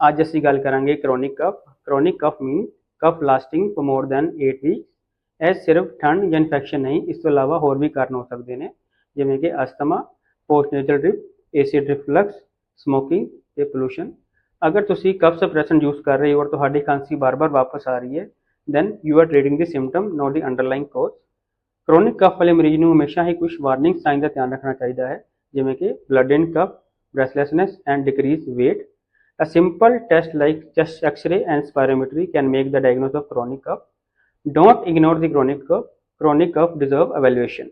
ਅੱਜ ਅਸੀਂ ਗੱਲ ਕਰਾਂਗੇ chronic cough. Chronic cough mean cough lasting for more than 8 weeks. ਇਹ ਸਿਰਫ ਠੰਡ ਜਾਂ ਇਨਫੈਕਸ਼ਨ ਨਹੀਂ, ਇਸ ਤੋਂ ਇਲਾਵਾ ਹੋਰ ਵੀ ਕਾਰਨ ਹੋ ਸਕਦੇ ਨੇ, ਜਿਵੇਂ ਕਿ asthma, post nasal drip, acid reflux, smoking ਤੇ ਪੋਲੂਸ਼ਨ। ਅਗਰ ਤੁਸੀਂ ਕਫ ਸਪਰੈਸ਼ਨ ਯੂਜ਼ ਕਰ ਰਹੇ ਹੋ ਔਰ ਤੁਹਾਡੀ ਖਾਂਸੀ ਬਾਰ-ਬਾਰ ਵਾਪਸ ਆ ਰਹੀ ਹੈ, then you are treating the symptom, note the ਅੰਡਰਲਾਈਂਗ cause. Chronic cough ਵਾਲੇ ਮਰੀਜ਼ ਨੂੰ ਹਮੇਸ਼ਾ ਹੀ ਕੁਝ ਵਾਰਨਿੰਗ ਸਾਈਨ ਦਾ ਧਿਆਨ ਰੱਖਣਾ ਚਾਹੀਦਾ ਹੈ, ਜਿਵੇਂ ਕਿ blood in cough, breathlessness and decreased weight. A simple test like chest X-ray and spirometry can make the diagnosis of chronic cough. Don't ignore the chronic cough. Chronic cough deserve evaluation.